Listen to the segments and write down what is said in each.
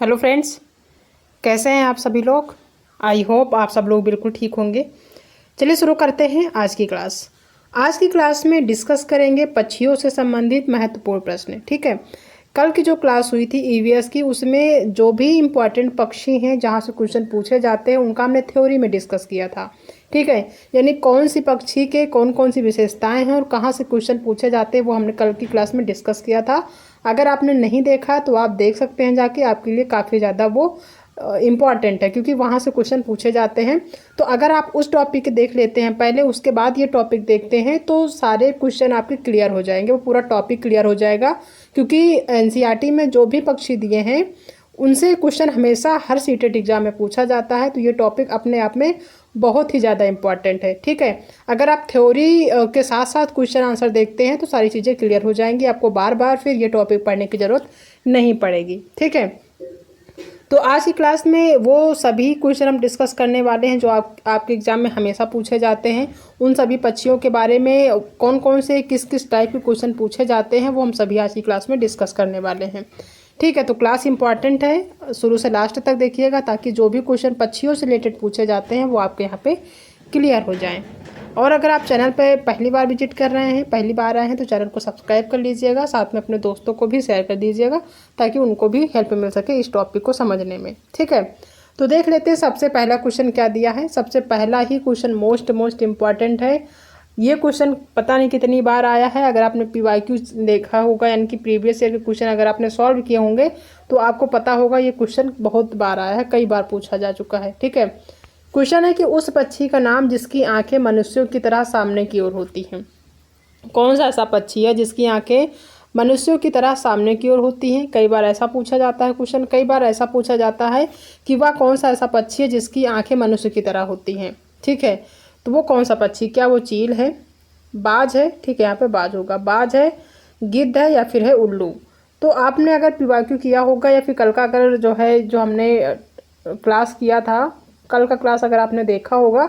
Hello friends, कैसे हैं आप सभी लोग। आई होप आप सब लोग बिल्कुल ठीक होंगे। चलिए शुरू करते हैं आज की क्लास। आज की क्लास में डिस्कस करेंगे पक्षियों से संबंधित महत्वपूर्ण प्रश्न। ठीक है, कल की जो क्लास हुई थी ईवीएस की, उसमें जो भी इम्पोर्टेंट पक्षी हैं जहाँ से क्वेश्चन पूछे जाते हैं उनका हमने थ्योरी में डिस्कस किया था। ठीक है, यानी कौन सी पक्षी के कौन कौन सी विशेषताएं हैं और कहाँ से क्वेश्चन पूछे जाते हैं वो हमने कल की क्लास में डिस्कस किया था। अगर आपने नहीं देखा तो आप देख सकते हैं जाके, आपके लिए काफ़ी ज़्यादा वो इम्पॉर्टेंट है क्योंकि वहाँ से क्वेश्चन पूछे जाते हैं। तो अगर आप उस टॉपिक देख लेते हैं पहले, उसके बाद ये टॉपिक देखते हैं तो सारे क्वेश्चन आपके क्लियर हो जाएंगे, वो पूरा टॉपिक क्लियर हो जाएगा। क्योंकि एनसीईआरटी में जो भी पक्षी दिए हैं उनसे क्वेश्चन हमेशा हर सीटेट एग्जाम में पूछा जाता है। तो ये टॉपिक अपने आप में बहुत ही ज़्यादा इम्पॉर्टेंट है। ठीक है, अगर आप थ्योरी के साथ साथ क्वेश्चन आंसर देखते हैं तो सारी चीज़ें क्लियर हो जाएंगी, आपको बार बार फिर ये टॉपिक पढ़ने की ज़रूरत नहीं पड़ेगी। ठीक है, तो आज की क्लास में वो सभी क्वेश्चन हम डिस्कस करने वाले हैं जो आपके एग्जाम में हमेशा पूछे जाते हैं। उन सभी पक्षियों के बारे में कौन कौन से किस किस टाइप के क्वेश्चन पूछे जाते हैं वो हम सभी आज की क्लास में डिस्कस करने वाले हैं। ठीक है, तो क्लास इंपॉर्टेंट है, शुरू से लास्ट तक देखिएगा ताकि जो भी क्वेश्चन पक्षियों से रिलेटेड पूछे जाते हैं वो आपके यहाँ पे क्लियर हो जाएं। और अगर आप चैनल पे पहली बार विजिट कर रहे हैं, पहली बार आए हैं, तो चैनल को सब्सक्राइब कर लीजिएगा, साथ में अपने दोस्तों को भी शेयर कर दीजिएगा ताकि उनको भी हेल्प मिल सके इस टॉपिक को समझने में। ठीक है, तो देख लेते हैं सबसे पहला क्वेश्चन क्या दिया है। सबसे पहला ही क्वेश्चन मोस्ट इम्पॉर्टेंट है। ये क्वेश्चन पता नहीं कितनी बार आया है। अगर आपने पीवाईक्यू देखा होगा, यानी कि प्रीवियस ईयर के क्वेश्चन अगर आपने सॉल्व किए होंगे तो आपको पता होगा ये क्वेश्चन बहुत बार आया है, कई बार पूछा जा चुका है। ठीक है, क्वेश्चन है कि उस पक्षी का नाम जिसकी आंखें मनुष्यों की तरह सामने की ओर होती हैं। कौन सा ऐसा पक्षी है जिसकी आंखें मनुष्यों की तरह सामने की ओर होती हैं। कई बार ऐसा पूछा जाता है क्वेश्चन, कई बार ऐसा पूछा जाता है कि वह कौन सा ऐसा पक्षी है जिसकी आंखें मनुष्य की तरह होती हैं। ठीक है, तो वो कौन सा पक्षी, क्या वो चील है, बाज है, ठीक है यहाँ पे बाज होगा, बाज है, गिद्ध है या फिर है उल्लू। तो आपने अगर पीवाईक्यू किया होगा या फिर कल का अगर जो हमने क्लास किया था, कल का क्लास अगर आपने देखा होगा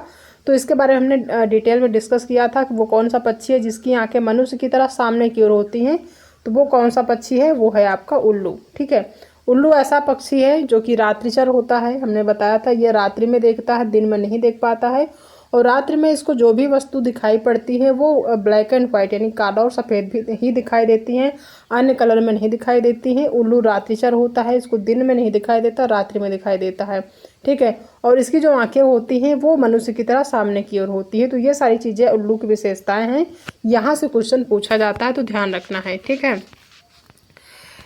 तो इसके बारे में हमने डिटेल में डिस्कस किया था कि वो कौन सा पक्षी है जिसकी आंखें मनुष्य की तरह सामने की ओर होती हैं। तो वो कौन सा पक्षी है, वो है आपका उल्लू। ठीक है, उल्लू ऐसा पक्षी है जो कि रात्रिचर होता है। हमने बताया था ये रात्रि में देखता है, दिन में नहीं देख पाता है। और रात्रि में इसको जो भी वस्तु दिखाई पड़ती है वो ब्लैक एंड वाइट यानी काला और सफ़ेद भी ही दिखाई देती हैं, अन्य कलर में नहीं दिखाई देती हैं। उल्लू रात्रिचर होता है, इसको दिन में नहीं दिखाई देता, रात्रि में दिखाई देता है। ठीक है, और इसकी जो आंखें होती हैं वो मनुष्य की तरह सामने की ओर होती है। तो ये सारी चीज़ें उल्लू की विशेषताएं हैं, यहाँ से क्वेश्चन पूछा जाता है तो ध्यान रखना है। ठीक है,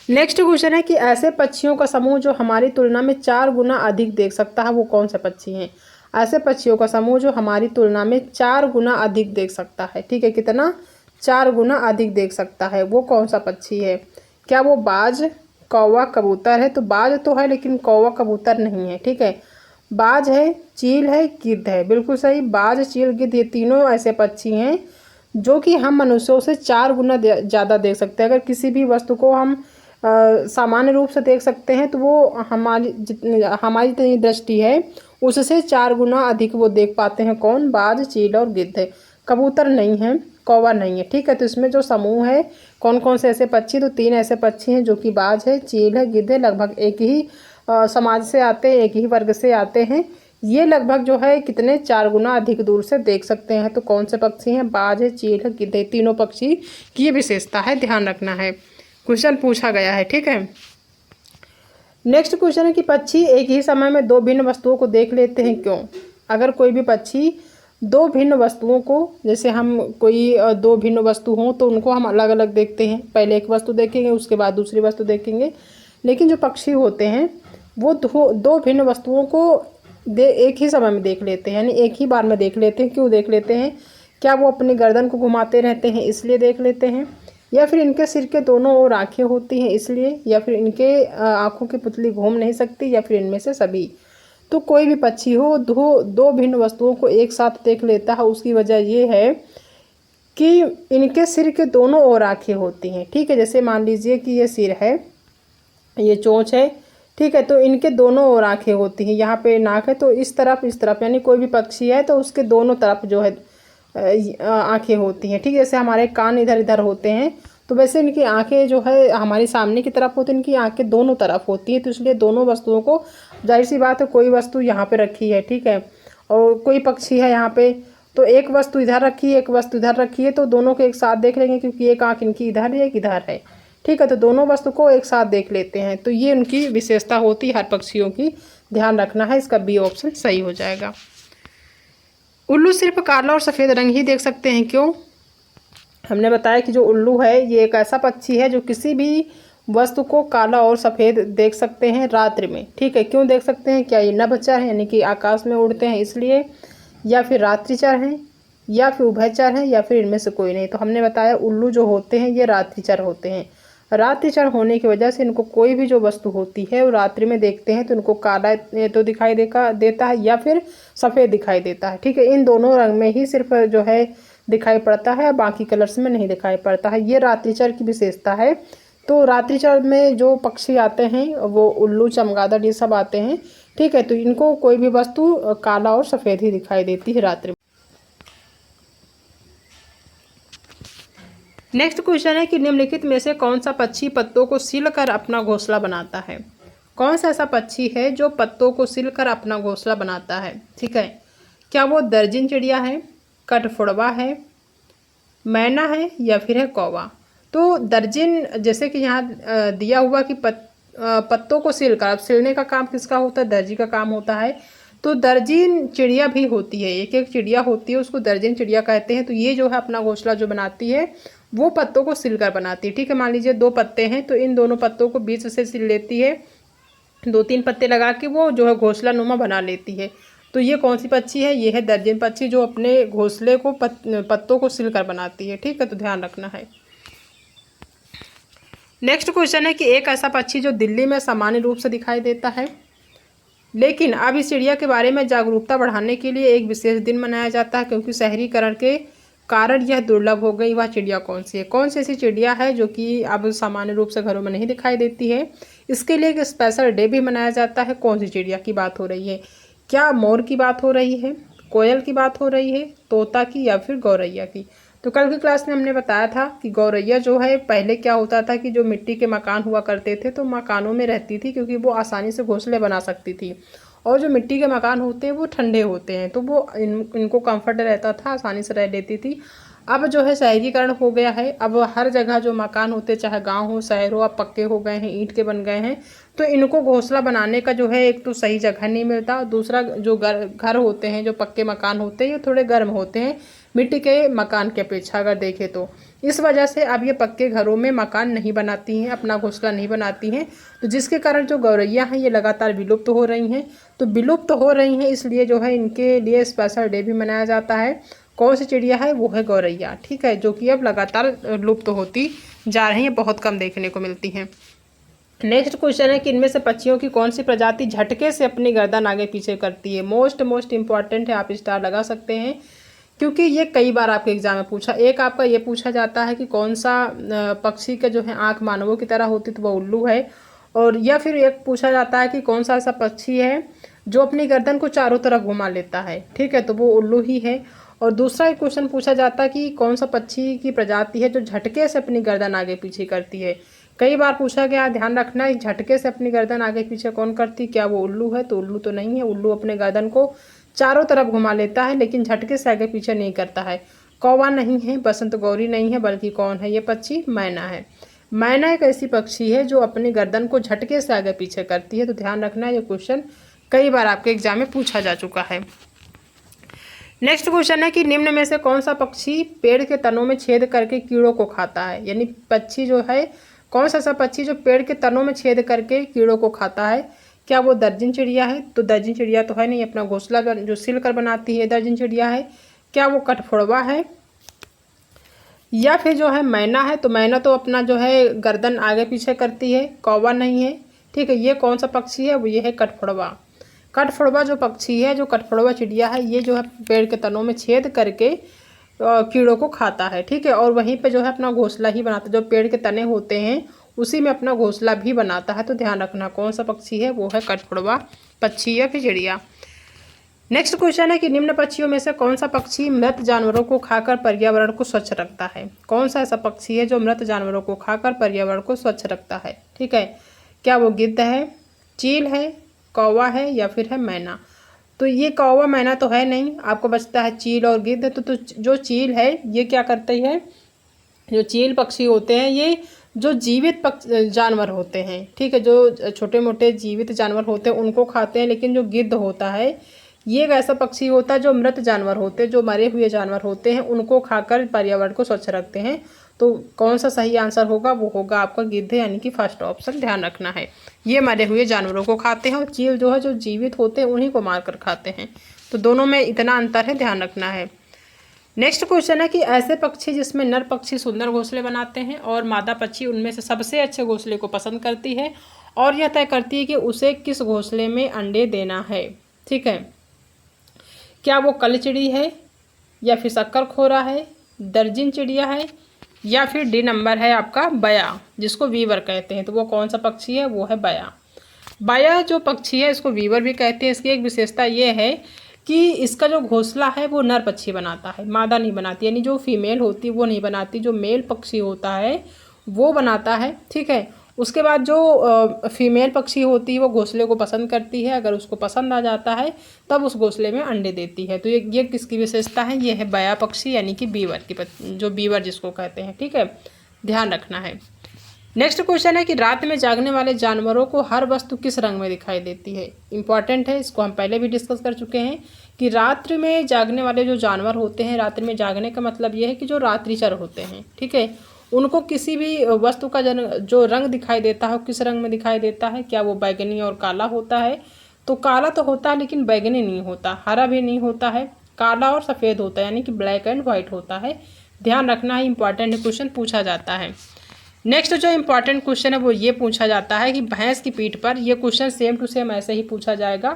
नेक्स्ट क्वेश्चन है कि ऐसे पक्षियों का समूह जो हमारी तुलना में 4 गुना अधिक देख सकता है वो कौन से पक्षी हैं। ऐसे पक्षियों का समूह जो हमारी तुलना में 4 गुना अधिक देख सकता है। ठीक है, कितना, 4 गुना अधिक देख सकता है, वो कौन सा पक्षी है। क्या वो बाज, कौवा, कबूतर है। तो बाज तो है लेकिन कौवा कबूतर नहीं है। ठीक है, बाज है, चील है, गिद्ध है। बिल्कुल सही, बाज, चील, गिद्ध ये तीनों ऐसे पक्षी हैं जो कि हम मनुष्यों से 4 गुना ज़्यादा देख सकते हैं। अगर किसी भी वस्तु को हम सामान्य रूप से देख सकते हैं तो वो हमारी जितनी दृष्टि है उससे 4 गुना अधिक वो देख पाते हैं। कौन, बाज, चील और गिद्ध है। कबूतर नहीं है, कौवा नहीं है। ठीक है, तो इसमें जो समूह है कौन कौन से ऐसे पक्षी, तो 3 ऐसे पक्षी हैं जो कि बाज है, चील है, गिद्ध है। लगभग एक ही समाज से आते हैं, एक ही वर्ग से आते हैं। ये लगभग जो है कितने, 4 गुना अधिक दूर से देख सकते हैं। तो कौन से पक्षी हैं, बाज है, चील है, गिद्ध है। तीनों पक्षी की ये विशेषता है, ध्यान रखना है, क्वेश्चन पूछा गया है। ठीक है, नेक्स्ट क्वेश्चन है कि पक्षी एक ही समय में 2 भिन्न वस्तुओं को देख लेते हैं, क्यों। अगर कोई भी पक्षी 2 भिन्न वस्तुओं को, जैसे हम कोई 2 भिन्न वस्तु हों तो उनको हम अलग अलग देखते हैं। पहले एक वस्तु देखेंगे, उसके बाद दूसरी वस्तु देखेंगे। लेकिन जो पक्षी होते हैं वो 2 भिन्न वस्तुओं को एक ही समय में देख लेते हैं, यानी एक ही बार में देख लेते हैं। क्यों देख लेते हैं, क्या वो अपनी गर्दन को घुमाते रहते हैं इसलिए देख लेते हैं, या फिर इनके सिर के दोनों ओर आँखें होती हैं इसलिए, या फिर इनके आँखों की पुतली घूम नहीं सकती, या फिर इनमें से सभी। तो कोई भी पक्षी हो 2 भिन्न वस्तुओं को एक साथ देख लेता है, उसकी वजह ये है कि इनके सिर के दोनों ओर आँखें होती हैं। ठीक है, जैसे मान लीजिए कि ये सिर है, ये चोंच है। ठीक है, तो इनके दोनों ओर आँखें होती हैं, यहाँ पे नाक है तो इस तरफ, यानी कोई भी पक्षी है तो उसके दोनों तरफ जो है आँखें होती हैं। ठीक है, जैसे हमारे कान इधर इधर होते हैं तो वैसे इनकी आंखें जो है हमारी सामने की तरफ होती है, इनकी आंखें दोनों तरफ होती है, तो इसलिए दोनों वस्तुओं को, जाहिर सी बात है कोई वस्तु यहाँ पे रखी है, ठीक है, और कोई पक्षी है यहाँ पे, तो एक वस्तु इधर रखी है, एक वस्तु इधर रखी है, तो दोनों को एक साथ देख लेंगे क्योंकि एक आंख इनकी इधर है, एक इधर है, ठीक है, तो दोनों वस्तु को एक साथ देख लेते हैं। तो ये उनकी विशेषता होती है हर पक्षियों की, ध्यान रखना है, इसका बी ऑप्शन सही हो जाएगा। उल्लू सिर्फ काला और सफ़ेद रंग ही देख सकते हैं, क्यों? हमने बताया कि जो उल्लू है ये एक ऐसा पक्षी है जो किसी भी वस्तु को काला और सफ़ेद देख सकते हैं रात्रि में, ठीक है। क्यों देख सकते हैं? क्या ये नभचर हैं यानी कि आकाश में उड़ते हैं इसलिए, या फिर रात्रिचर हैं, या फिर उभयचर हैं, या फिर इनमें से कोई नहीं। तो हमने बताया उल्लू जो होते हैं ये रात्रिचर होते हैं। रात्रिचर होने की वजह से इनको कोई भी जो वस्तु होती है वो रात्रि में देखते हैं तो इनको काला तो दिखाई देता है या फिर सफ़ेद दिखाई देता है, ठीक है। इन दोनों रंग में ही सिर्फ जो है दिखाई पड़ता है, बाकी कलर्स में नहीं दिखाई पड़ता है। ये रात्रिचर की विशेषता है। तो रात्रिचर में जो पक्षी आते हैं वो उल्लू, चमगादड़ ये सब आते हैं, ठीक है। तो इनको कोई भी वस्तु काला और सफ़ेद ही दिखाई देती है रात्रि में। नेक्स्ट क्वेश्चन है कि निम्नलिखित में से कौन सा पक्षी पत्तों को सीलकर अपना घोंसला बनाता है? कौन सा ऐसा पक्षी है जो पत्तों को सीलकर अपना घोंसला बनाता है, ठीक है। क्या वो दर्जन चिड़िया है, कठफोड़वा है, मैना है, या फिर है कौवा? तो दर्जन, जैसे कि यहाँ दिया हुआ कि पत्तों को सीलकर, अब सिलने का काम किसका होता है? दर्जी का काम होता है। तो दर्जन चिड़िया भी होती है, एक एक चिड़िया होती है, उसको दर्जन चिड़िया कहते हैं। तो ये जो है अपना घोंसला जो बनाती है वो पत्तों को सिलकर बनाती है, ठीक है। मान लीजिए 2 पत्ते हैं तो इन दोनों पत्तों को बीच से सिल लेती है, 2-3 पत्ते लगा के वो जो है घोंसला नुमा बना लेती है। तो ये कौन सी पक्षी है? ये है दर्जन पक्षी जो अपने घोंसले को पत्तों को सिलकर बनाती है, ठीक है। तो ध्यान रखना है। नेक्स्ट क्वेश्चन है कि एक ऐसा पक्षी जो दिल्ली में सामान्य रूप से दिखाई देता है, लेकिन अब इस चिड़िया के बारे में जागरूकता बढ़ाने के लिए एक विशेष दिन मनाया जाता है क्योंकि शहरीकरण के कारण यह दुर्लभ हो गई। वह चिड़िया कौन सी है? कौन सी ऐसी चिड़िया है जो कि अब सामान्य रूप से घरों में नहीं दिखाई देती है? इसके लिए एक स्पेशल डे भी मनाया जाता है। कौन सी चिड़िया की बात हो रही है? क्या मोर की बात हो रही है, कोयल की बात हो रही है, तोता की, या फिर गौरैया की? तो कल की क्लास में हमने बताया था कि गौरैया जो है पहले क्या होता था कि जो मिट्टी के मकान हुआ करते थे तो मकानों में रहती थी क्योंकि वो आसानी से घोंसले बना सकती थी, और जो मिट्टी के मकान होते हैं वो ठंडे होते हैं तो वो इनको कंफर्ट रहता था, आसानी से रह लेती थी। अब जो है शहरीकरण हो गया है, अब हर जगह जो मकान होते चाहे गांव हो शहर हो अब पक्के हो गए हैं, ईंट के बन गए हैं, तो इनको घोंसला बनाने का जो है एक तो सही जगह नहीं मिलता, दूसरा जो घर होते हैं जो पक्के मकान होते हैं ये थोड़े गर्म होते हैं मिट्टी के मकान की अपेक्षा अगर देखें तो। इस वजह से अब ये पक्के घरों में मकान नहीं बनाती हैं, अपना घोंसला नहीं बनाती हैं, तो जिसके कारण जो गौरैया हैं ये लगातार विलुप्त हो रही हैं। तो विलुप्त हो रही हैं इसलिए जो है इनके लिए स्पेशल डे भी मनाया जाता है। कौन सी चिड़िया है? वो है गौरैया, ठीक है, जो कि अब लगातार लुप्त होती जा रही हैं, बहुत कम देखने को मिलती हैं। नेक्स्ट क्वेश्चन है कि इनमें से पक्षियों की कौन सी प्रजाति झटके से अपनी गर्दन आगे पीछे करती है? मोस्ट इंपॉर्टेंट है, आप स्टार लगा सकते हैं क्योंकि ये कई बार आपके एग्जाम में पूछा। एक आपका ये पूछा जाता है कि कौन सा पक्षी का जो है आँख मानवों की तरह होती तो वह उल्लू है, और या फिर एक पूछा जाता है कि कौन सा ऐसा पक्षी है जो अपनी गर्दन को चारों तरफ घुमा लेता है, ठीक है, तो वो उल्लू ही है। और दूसरा एक क्वेश्चन पूछा जाता है कि कौन सा पक्षी की प्रजाति है जो झटके से अपनी गर्दन आगे पीछे करती है? कई बार पूछा गया, ध्यान रखना है, झटके से अपनी गर्दन आगे पीछे कौन करती? क्या वो उल्लू है? तो उल्लू तो नहीं है, उल्लू अपने गर्दन को चारों तरफ घुमा लेता है लेकिन झटके से आगे पीछे नहीं करता है। कौवा नहीं है, बसंत गौरी नहीं है, बल्कि कौन है ये पक्षी? मैना है। मैना एक ऐसी पक्षी है जो अपनी गर्दन को झटके से आगे पीछे करती है। तो ध्यान रखना है, ये क्वेश्चन कई बार आपके एग्जाम में पूछा जा चुका है। नेक्स्ट क्वेश्चन है कि निम्न में से कौन सा पक्षी पेड़ के तनों में छेद करके कीड़ों को खाता है? यानी पक्षी जो है, कौन सा ऐसा पक्षी जो पेड़ के तनों में छेद करके कीड़ों को खाता है? क्या वो दर्जन चिड़िया है? तो दर्जन चिड़िया तो है नहीं, अपना घोंसला जो सिल कर बनाती है दर्जन चिड़िया है। क्या वो कठफोड़वा है? या फिर जो है मैना है? तो मैना तो अपना जो है गर्दन आगे पीछे करती है। कौवा नहीं है, ठीक है। ये कौन सा पक्षी है? वो ये है कठफोड़वा। कठफोड़वा जो पक्षी है, जो कठफोड़वा चिड़िया है, ये जो है पेड़ के तनों में छेद करके कीड़ों को खाता है, ठीक है, और वहीं पे जो है अपना घोंसला ही बनाता है। जो पेड़ के तने होते हैं उसी में अपना घोंसला भी बनाता है। तो ध्यान रखना कौन सा पक्षी है? वो है कठफोड़वा पक्षी या फिर चिड़िया। नेक्स्ट क्वेश्चन है कि निम्न पक्षियों में से कौन सा पक्षी मृत जानवरों को खाकर पर्यावरण को स्वच्छ रखता है। कौन सा ऐसा पक्षी है जो मृत जानवरों को खाकर पर्यावरण को स्वच्छ रखता है। ठीक है, क्या वो गिद्ध है, चील है, कौवा है या फिर है मैना। तो ये कौवा मैना तो है नहीं, आपको बचता है चील और गिद्ध। तो जो चील है ये क्या करती है, जो चील पक्षी होते हैं ये जो जीवित जानवर होते हैं, ठीक है, जो छोटे मोटे जीवित जानवर होते हैं उनको खाते हैं। लेकिन जो गिद्ध होता है ये एक ऐसा पक्षी होता है जो मृत जानवर होते हैं, जो मरे हुए जानवर होते हैं उनको खाकर पर्यावरण को स्वच्छ रखते हैं। तो कौन सा सही आंसर होगा, वो होगा आपका गिद्ध, यानी कि फर्स्ट ऑप्शन ध्यान रखना है। ये मरे हुए जानवरों को खाते हैं और चील जो है जो जीवित होते हैं उन्हीं को मार कर खाते हैं। तो दोनों में इतना अंतर है, ध्यान रखना है। नेक्स्ट क्वेश्चन है कि ऐसे पक्षी जिसमें नर पक्षी सुंदर घोंसले बनाते हैं और मादा पक्षी उनमें से सबसे अच्छे घोंसले को पसंद करती है और यह तय करती है कि उसे किस घोंसले में अंडे देना है। ठीक है, क्या वो कलचिड़ी है या फिर शक्करखोरा है, दर्जिन चिड़िया है या फिर डी नंबर है आपका बया, जिसको वीवर कहते हैं। तो वो कौन सा पक्षी है, वो है बया। बया जो पक्षी है इसको वीवर भी कहते हैं। इसकी एक विशेषता ये है कि इसका जो घोंसला है वो नर पक्षी बनाता है, मादा नहीं बनाती, यानी जो फीमेल होती है वो नहीं बनाती, जो मेल पक्षी होता है वो बनाता है। ठीक है, उसके बाद जो फीमेल पक्षी होती है वो घोंसले को पसंद करती है, अगर उसको पसंद आ जाता है तब उस घोंसले में अंडे देती है। तो ये किसकी विशेषता है, ये है बया पक्षी यानी कि बीवर की, जो बीवर जिसको कहते हैं। ठीक है, ध्यान रखना है। नेक्स्ट क्वेश्चन है कि रात में जागने वाले जानवरों को हर वस्तु किस रंग में दिखाई देती है। इंपॉर्टेंट है, इसको हम पहले भी डिस्कस कर चुके हैं कि रात्रि में जागने वाले जो जानवर होते हैं, रात्रि में जागने का मतलब ये है कि जो रात्रिचर होते हैं, ठीक है, उनको किसी भी वस्तु का जो रंग दिखाई देता है किस रंग में दिखाई देता है, क्या वो बैगनी और काला होता है। तो काला तो होता है लेकिन बैगनी नहीं होता, हरा भी नहीं होता है, काला और सफ़ेद होता है, यानी कि ब्लैक एंड वाइट होता है। ध्यान रखना है, इंपॉर्टेंट क्वेश्चन पूछा जाता है। नेक्स्ट जो इंपॉर्टेंट क्वेश्चन है वो ये पूछा जाता है कि भैंस की पीठ पर, ये क्वेश्चन सेम टू सेम ऐसे ही पूछा जाएगा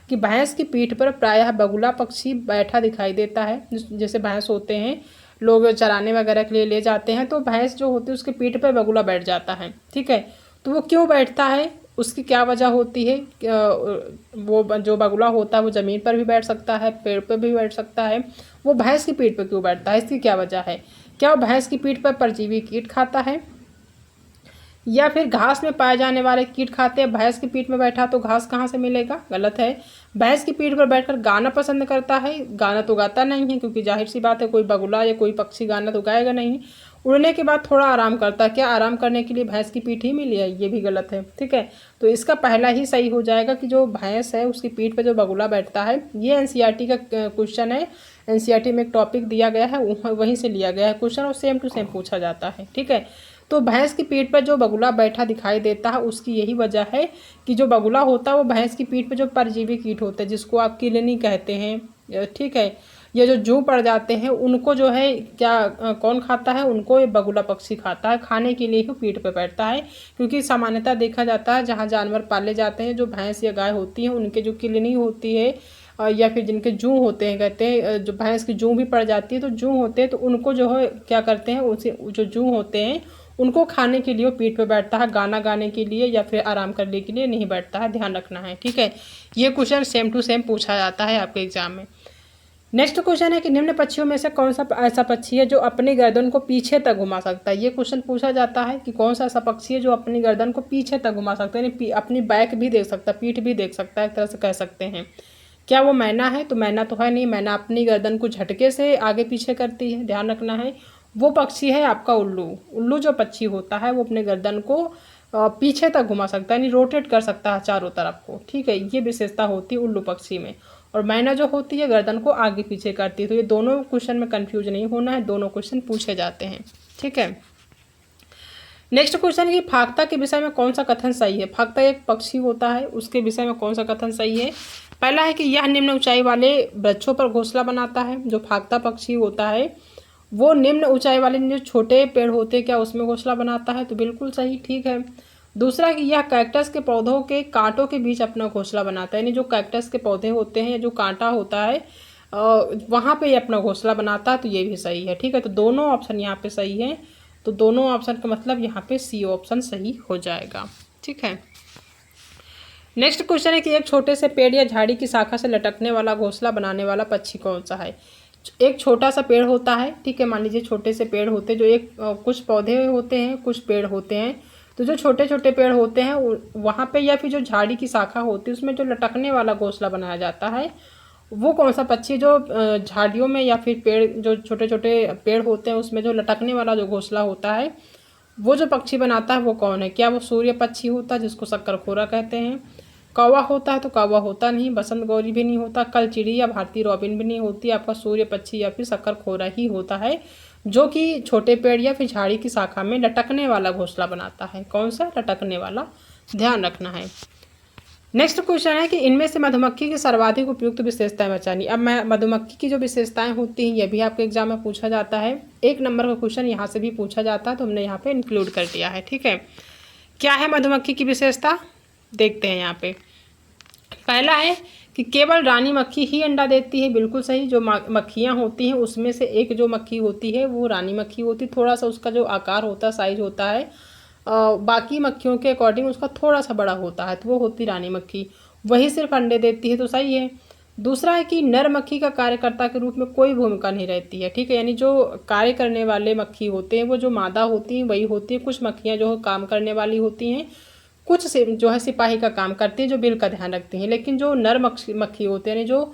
कि भैंस की पीठ पर प्रायः बगुला पक्षी बैठा दिखाई देता है। जैसे भैंस होते हैं, लोग चराने वगैरह के लिए ले जाते हैं तो भैंस जो होती है उसके पीठ पर बगुला बैठ जाता है। ठीक है, तो वो क्यों बैठता है, उसकी क्या वजह होती है। वो जो बगुला होता है वो ज़मीन पर भी बैठ सकता है, पेड़ पर भी बैठ सकता है, वो भैंस की पीठ पर क्यों बैठता है, इसकी क्या वजह है। क्या वो भैंस की पीठ पर परजीवी कीट खाता है या फिर घास में पाए जाने वाले कीट खाते हैं। भैंस की पीठ में बैठा तो घास कहाँ से मिलेगा, गलत है। भैंस की पीठ पर बैठकर गाना पसंद करता है, गाना तो गाता नहीं है क्योंकि जाहिर सी बात है कोई बगुला या कोई पक्षी गाना तो गाएगा नहीं। उड़ने के बाद थोड़ा आराम करता है, क्या आराम करने के लिए भैंस की पीठ ही मिली है, ये भी गलत है। ठीक है, तो इसका पहला ही सही हो जाएगा कि जो भैंस है उसकी पीठ पर जो बगुला बैठता है। ये एनसीईआरटी का क्वेश्चन है, एनसीईआरटी में एक टॉपिक दिया गया है वहीं से लिया गया है क्वेश्चन और सेम टू सेम पूछा जाता है। ठीक है, तो भैंस की पीठ पर जो बगुला बैठा दिखाई देता है उसकी यही वजह है कि जो बगुला होता है वो भैंस की पीठ पर जो परजीवी कीट होते हैं जिसको आप किलनी कहते हैं, ठीक है, ये जो जू पड़ जाते हैं उनको जो है क्या कौन खाता है, उनको ये बगुला पक्षी खाता है, खाने के लिए ही पीठ पर बैठता है। क्योंकि सामान्यतः देखा जाता है जहाँ जानवर पाले जाते हैं, जो भैंस या गाय होती हैं उनके जो किलनी होती है या फिर जिनके जू होते हैं, कहते हैं जो भैंस की जू भी पड़ जाती है तो जू होते हैं, तो उनको जो है क्या करते हैं, उसे जो जू होते हैं उनको खाने के लिए वो पीठ पे बैठता है, गाना गाने के लिए या फिर आराम करने के लिए नहीं बैठता है, ध्यान रखना है। ठीक है, ये क्वेश्चन सेम टू सेम पूछा जाता है आपके एग्जाम में। नेक्स्ट क्वेश्चन है कि निम्न पक्षियों में से कौन सा ऐसा पक्षी है जो अपनी गर्दन को पीछे तक घुमा सकता है। ये क्वेश्चन पूछा जाता है कि कौन सा ऐसा पक्षी है जो अपनी गर्दन को पीछे तक घुमा सकता है, यानी अपनी बैक भी देख सकता है, पीठ भी देख सकता है, एक तरह से कह सकते हैं। क्या वो मैना है, तो मैना तो है नहीं, मैना अपनी गर्दन को झटके से आगे पीछे करती है, ध्यान रखना है। वो पक्षी है आपका उल्लू। उल्लू जो पक्षी होता है वो अपने गर्दन को पीछे तक घुमा सकता है, यानी रोटेट कर सकता है चारों तरफ को। ठीक है, ये विशेषता होती है उल्लू पक्षी में। और मैना जो होती है गर्दन को आगे पीछे करती है। तो ये दोनों क्वेश्चन में कंफ्यूज नहीं होना है, दोनों क्वेश्चन पूछे जाते हैं। ठीक है, नेक्स्ट क्वेश्चन है कि फाख्ता के विषय में कौन सा कथन सही है। फाख्ता एक पक्षी होता है, उसके विषय में कौन सा कथन सही है। पहला है कि यह निम्न ऊंचाई वाले वृक्षों पर घोंसला बनाता है। जो फाख्ता पक्षी होता है वो निम्न ऊंचाई वाले जो छोटे पेड़ होते हैं क्या उसमें घोंसला बनाता है, तो बिल्कुल सही, ठीक है। दूसरा कि यह कैक्टस के पौधों के कांटों के बीच अपना घोंसला बनाता है, यानी जो कैक्टस के पौधे होते हैं जो कांटा होता है वहाँ पे ये अपना घोंसला बनाता है, तो ये भी सही है। ठीक है, तो दोनों ऑप्शन यहाँ पे सही है, तो दोनों ऑप्शन का मतलब यहाँ पे सी ऑप्शन सही हो जाएगा। ठीक है, नेक्स्ट क्वेश्चन है कि एक छोटे से पेड़ या झाड़ी की शाखा से लटकने वाला घोंसला बनाने वाला पक्षी कौन सा है। एक छोटा सा पेड़ होता है, ठीक है, मान लीजिए छोटे से पेड़ होते हैं, जो एक कुछ पौधे होते हैं, कुछ पेड़ होते हैं, तो जो छोटे छोटे पेड़ होते हैं वहाँ पे या फिर जो झाड़ी की शाखा होती है उसमें जो लटकने वाला घोंसला बनाया जाता है, वो कौन सा पक्षी जो झाड़ियों में या फिर पेड़ जो छोटे छोटे पेड़ होते हैं उसमें जो लटकने वाला जो घोंसला होता है वो जो पक्षी बनाता है वो कौन है। क्या वो सूर्य पक्षी होता है जिसको शक्करखोरा कहते हैं, कौवा होता है तो कौवा होता नहीं, बसंत गौरी भी नहीं होता, कल चिड़ी या भारतीय रॉबिन भी नहीं होती, आपका सूर्य पक्षी या फिर शक्करखोरा ही होता है जो कि छोटे पेड़ या फिर झाड़ी की शाखा में लटकने वाला घोंसला बनाता है। कौन सा? लटकने वाला, ध्यान रखना है। नेक्स्ट क्वेश्चन है कि इनमें से मधुमक्खी की सर्वाधिक उपयुक्त विशेषताएं बचानी। अब मैं मधुमक्खी की जो विशेषताएं होती हैं ये भी आपके एग्जाम में पूछा जाता है, 1 नंबर का क्वेश्चन यहाँ से भी पूछा जाता है तो हमने यहाँ पे इंक्लूड कर दिया है, ठीक है। क्या है मधुमक्खी की विशेषता, देखते हैं यहाँ पे। पहला है कि केवल रानी मक्खी ही अंडा देती है, बिल्कुल सही। जो मक्खियाँ होती हैं उसमें से एक जो मक्खी होती है वो रानी मक्खी होती है, थोड़ा सा उसका जो आकार होता है, साइज होता है बाकी मक्खियों के अकॉर्डिंग उसका थोड़ा सा बड़ा होता है, तो वो होती रानी मक्खी, वही सिर्फ अंडे देती है, तो सही है। दूसरा है कि नर मक्खी का कार्यकर्ता के रूप में कोई भूमिका नहीं रहती है, ठीक है, यानी जो कार्य करने वाले मक्खी होते हैं वो जो मादा होती हैं वही होती है। कुछ मक्खियाँ जो काम करने वाली होती हैं, कुछ से जो है सिपाही का काम करती हैं, जो बिल का ध्यान रखती हैं, लेकिन जो नर मक्खी होते हैं, जो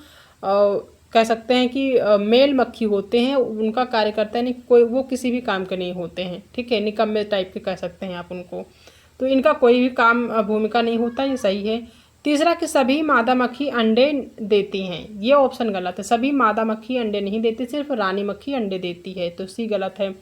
कह सकते हैं कि मेल मक्खी होते हैं, उनका कार्यकर्ता यानी कोई वो किसी भी काम के नहीं होते हैं, ठीक है, निकम्मे टाइप के कह सकते हैं आप उनको, तो इनका कोई भी काम भूमिका नहीं होता, ये सही है। तीसरा कि सभी मादा मक्खी अंडे देती हैं, ये ऑप्शन गलत है, सभी मादा मक्खी अंडे नहीं देती, सिर्फ रानी मक्खी अंडे देती है, तो सी गलत है।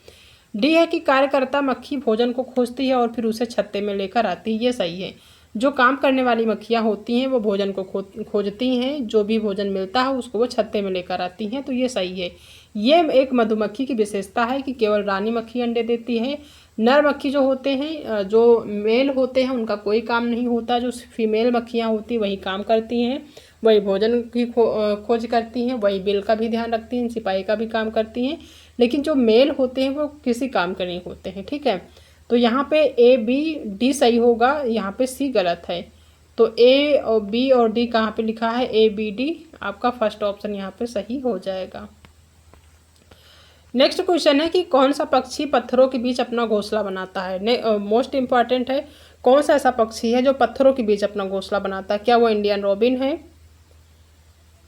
डी है कि कार्यकर्ता मक्खी भोजन को खोजती है और फिर उसे छत्ते में लेकर आती है, ये सही है। जो काम करने वाली मक्खियाँ होती हैं वो भोजन को खोजती हैं, जो भी भोजन मिलता है उसको वो छत्ते में लेकर आती हैं, तो ये सही है। ये एक मधुमक्खी की विशेषता है कि केवल रानी मक्खी अंडे देती है। नर मक्खी जो होते हैं, जो मेल होते हैं, उनका कोई काम नहीं होता, जो फीमेल मक्खियाँ होती वही काम करती हैं, वही भोजन की खोज करती हैं, वही बिल का भी ध्यान रखती हैं, सिपाही का भी काम करती हैं, लेकिन जो मेल होते हैं वो किसी काम के नहीं होते हैं, ठीक है। तो यहाँ पे ए बी डी सही होगा, यहाँ पे सी गलत है, तो ए और बी और डी कहाँ पे लिखा है, ए बी डी, आपका फर्स्ट ऑप्शन यहाँ पे सही हो जाएगा। नेक्स्ट क्वेश्चन है कि कौन सा पक्षी पत्थरों के बीच अपना घोंसला बनाता है। मोस्ट इम्पॉर्टेंट है, कौन सा ऐसा पक्षी है जो पत्थरों के बीच अपना घोंसला बनाता है। क्या वो इंडियन रॉबिन है,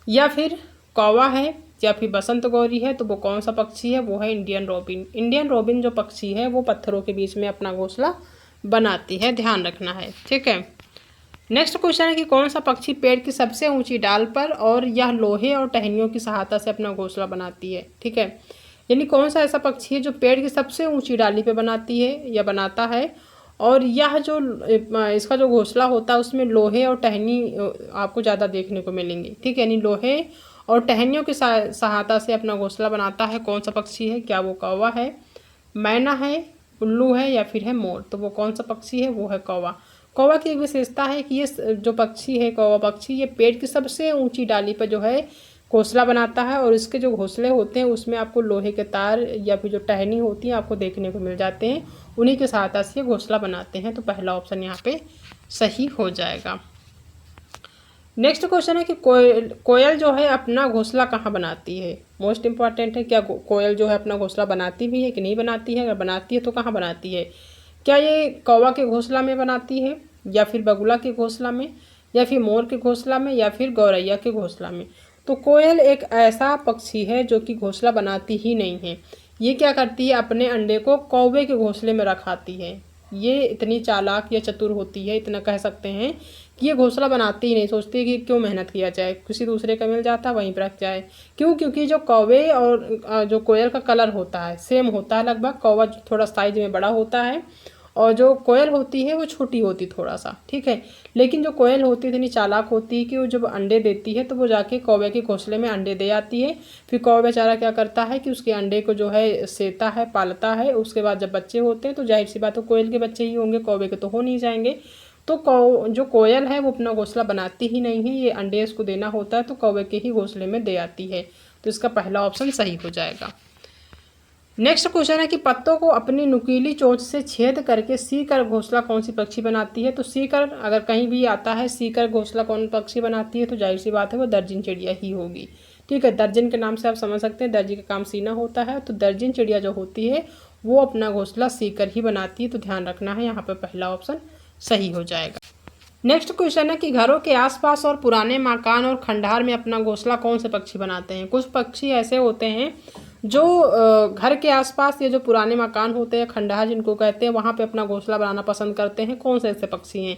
या फिर कौवा है, या फिर बसंत गौरी है, तो वो कौन सा पक्षी है, वो है इंडियन रॉबिन। इंडियन रॉबिन जो पक्षी है वो पत्थरों के बीच में अपना घोंसला बनाती है, ध्यान रखना है, ठीक है। नेक्स्ट क्वेश्चन है कि कौन सा पक्षी पेड़ की सबसे ऊंची डाल पर और यह लोहे और टहनियों की सहायता से अपना घोंसला बनाती है, ठीक है, यानी कौन सा ऐसा पक्षी है जो पेड़ की सबसे ऊंची डाली पे बनाती है या बनाता है, और यह जो इसका जो घोंसला होता है उसमें लोहे और टहनी आपको ज़्यादा देखने को मिलेंगे, ठीक है, यानी लोहे और टहनियों की सहायता से अपना घोंसला बनाता है। कौन सा पक्षी है, क्या वो कौवा है, मैना है, उल्लू है, या फिर है मोर, तो वो कौन सा पक्षी है, वो है कौवा। कौवा की एक विशेषता है कि ये जो पक्षी है कौवा पक्षी, ये पेड़ की सबसे ऊंची डाली पर जो है घोंसला बनाता है, और इसके जो घोंसले होते हैं उसमें आपको लोहे के तार या फिर जो टहनी होती है आपको देखने को मिल जाते हैं, उन्हीं की सहायता से ये घोंसला बनाते हैं, तो पहला ऑप्शन यहाँ पे सही हो जाएगा। नेक्स्ट क्वेश्चन है कि कोयल जो है अपना घोंसला कहाँ बनाती है। मोस्ट इम्पॉर्टेंट है, क्या कोयल जो है अपना घोंसला बनाती भी है कि नहीं बनाती है, अगर बनाती है तो कहाँ बनाती है। क्या ये कौवा के घोंसला में बनाती है, या फिर बगुला के घोंसला में, या फिर मोर के घोंसला में, या फिर गौरैया के घोंसला में। तो कोयल एक ऐसा पक्षी है जो कि घोंसला बनाती ही नहीं है, ये क्या करती है, अपने अंडे को कौवे के घोंसले में रखाती है। ये इतनी चालाक या चतुर होती है, इतना कह सकते हैं कि ये घोंसला बनाती ही नहीं, सोचती है कि क्यों मेहनत किया जाए, किसी दूसरे का मिल जाता वहीं पर रख जाए। क्यों? क्योंकि जो कौवे और जो कोयल का कलर होता है सेम होता है लगभग, कौवा थोड़ा साइज में बड़ा होता है और जो कोयल होती है वो छोटी होती थोड़ा सा, ठीक है, लेकिन जो कोयल होती है इतनी चालाक होती है कि वो जब अंडे देती है तो वो जाके कौवे के घोंसले में अंडे दे आती है। फिर कौवा बेचारा क्या करता है कि उसके अंडे को जो है सेता है, पालता है, उसके बाद जब बच्चे होते हैं तो जाहिर सी बात है कोयल के बच्चे ही होंगे, कौवे के तो हो नहीं जाएंगे। तो जो कोयल है वो अपना घोंसला बनाती ही नहीं है, ये अंडे इसको देना होता है तो कौवे के ही घोंसले में दे आती है, तो इसका पहला ऑप्शन सही हो जाएगा। नेक्स्ट क्वेश्चन है कि पत्तों को अपनी नुकीली चोंच से छेद करके सीकर घोंसला कौन सी पक्षी बनाती है। तो सीकर अगर कहीं भी आता है सीकर घोंसला कौन पक्षी बनाती है, तो जाहिर सी बात है वो दर्जन चिड़िया ही होगी। ठीक है, दर्जन के नाम से आप समझ सकते हैं, दर्जी का काम सीना होता है, तो दर्जन चिड़िया जो होती है वो अपना घोंसला सीकर ही बनाती है। तो ध्यान रखना है, यहाँ पर पहला ऑप्शन सही हो जाएगा। नेक्स्ट क्वेश्चन है कि घरों के आसपास और पुराने मकान और खंडहर में अपना घोंसला कौन से पक्षी बनाते हैं। कुछ पक्षी ऐसे होते हैं जो घर के आसपास ये जो पुराने मकान होते हैं, खंडहर जिनको कहते हैं, वहाँ पे अपना घोंसला बनाना पसंद करते हैं। कौन से ऐसे पक्षी हैं?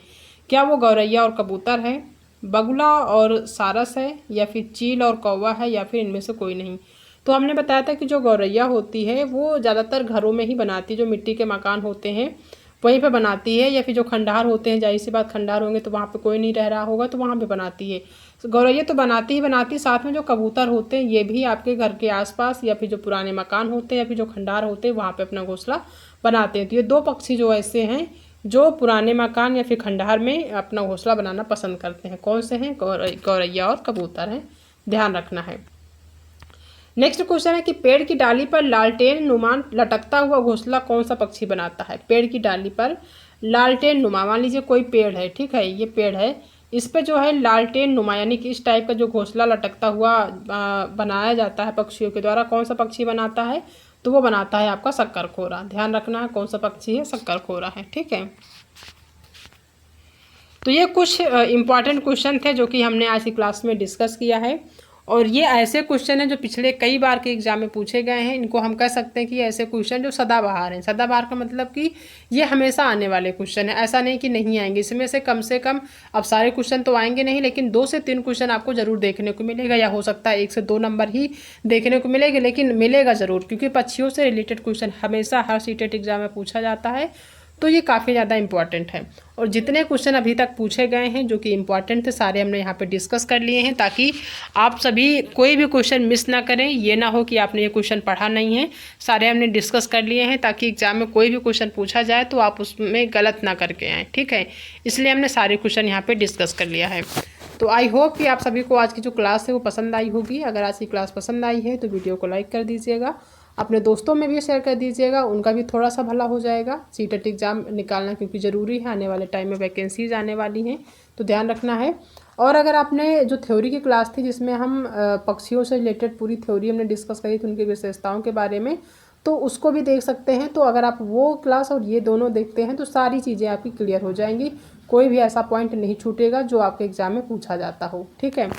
क्या वो गौरैया और कबूतर है, बगुला और सारस है, या फिर चील और कौवा है, या फिर इनमें से कोई नहीं। तो हमने बताया था कि जो गौरैया होती है वो ज़्यादातर घरों में ही बनाती है, जो मिट्टी के मकान होते हैं वहीं पे बनाती है, या फिर जो खंडहर होते हैं, जाहिर सी बात खंडहर होंगे तो वहाँ पे कोई नहीं रह रहा होगा तो वहाँ पे बनाती है। गौरैया तो बनाती ही बनाती, साथ में जो कबूतर होते हैं ये भी आपके घर के आसपास या फिर जो पुराने मकान होते हैं या फिर जो खंडहर होते हैं वहाँ पे अपना घोंसला बनाते हैं। तो ये दो पक्षी जो ऐसे हैं जो पुराने मकान या फिर खंडहर में अपना घोंसला बनाना पसंद करते हैं। कौन से हैं? गौरैया और कबूतर हैं, ध्यान रखना है। नेक्स्ट क्वेश्चन है कि पेड़ की डाली पर लालटेन नुमा लटकता हुआ घोंसला कौन सा पक्षी बनाता है। पेड़ की डाली पर लालटेन नुमा, मान लीजिए कोई पेड़ है, ठीक है, ये पेड़ है, इस पे जो है लालटेन नुमा यानी कि इस टाइप का जो घोंसला लटकता हुआ बनाया जाता है पक्षियों के द्वारा, कौन सा पक्षी बनाता है? तो वो बनाता है आपका शक्करखोरा। ध्यान रखना है, कौन सा पक्षी है? शक्करखोरा है। ठीक है, तो ये कुछ इंपॉर्टेंट क्वेश्चन थे जो कि हमने आज की क्लास में डिस्कस किया है, और ये ऐसे क्वेश्चन हैं जो पिछले कई बार के एग्जाम में पूछे गए हैं। इनको हम कह सकते हैं कि ऐसे क्वेश्चन जो सदाबहार हैं। सदाबहार का मतलब कि ये हमेशा आने वाले क्वेश्चन है, ऐसा नहीं कि नहीं आएंगे। इसमें से कम अब सारे क्वेश्चन तो आएंगे नहीं, लेकिन 2 से 3 क्वेश्चन आपको जरूर देखने को मिलेगा, या हो सकता है 1 से 2 नंबर ही देखने को मिलेंगे, लेकिन मिलेगा ज़रूर, क्योंकि पक्षियों से रिलेटेड क्वेश्चन हमेशा हर सीटेट एग्जाम में पूछा जाता है। तो ये काफ़ी ज़्यादा इंपॉर्टेंट है, और जितने क्वेश्चन अभी तक पूछे गए हैं जो कि इंपॉर्टेंट थे सारे हमने यहाँ पे डिस्कस कर लिए हैं, ताकि आप सभी कोई भी क्वेश्चन मिस ना करें। ये ना हो कि आपने ये क्वेश्चन पढ़ा नहीं है, सारे हमने डिस्कस कर लिए हैं, ताकि एग्जाम में कोई भी क्वेश्चन पूछा जाए तो आप उसमें गलत ना करके आएँ। ठीक है, इसलिए हमने सारे क्वेश्चन यहाँ पर डिस्कस कर लिया है। तो आई होप कि आप सभी को आज की जो क्लास है वो पसंद आई होगी। अगर आज की क्लास पसंद आई है तो वीडियो को लाइक कर दीजिएगा, अपने दोस्तों में भी शेयर कर दीजिएगा, उनका भी थोड़ा सा भला हो जाएगा। सीटेट एग्ज़ाम निकालना क्योंकि ज़रूरी है, आने वाले टाइम में वैकेंसीज आने वाली हैं, तो ध्यान रखना है। और अगर आपने जो थ्योरी की क्लास थी जिसमें हम पक्षियों से रिलेटेड पूरी थ्योरी हमने डिस्कस करी थी, उनकी विशेषताओं के बारे में, तो उसको भी देख सकते हैं। तो अगर आप वो क्लास और ये दोनों देखते हैं तो सारी चीज़ें आपकी क्लियर हो जाएंगी, कोई भी ऐसा पॉइंट नहीं छूटेगा जो आपके एग्ज़ाम में पूछा जाता हो। ठीक है,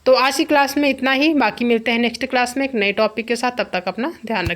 तो आज की क्लास में इतना ही, बाकी मिलते हैं नेक्स्ट क्लास में एक नए टॉपिक के साथ। तब तक अपना ध्यान रखें।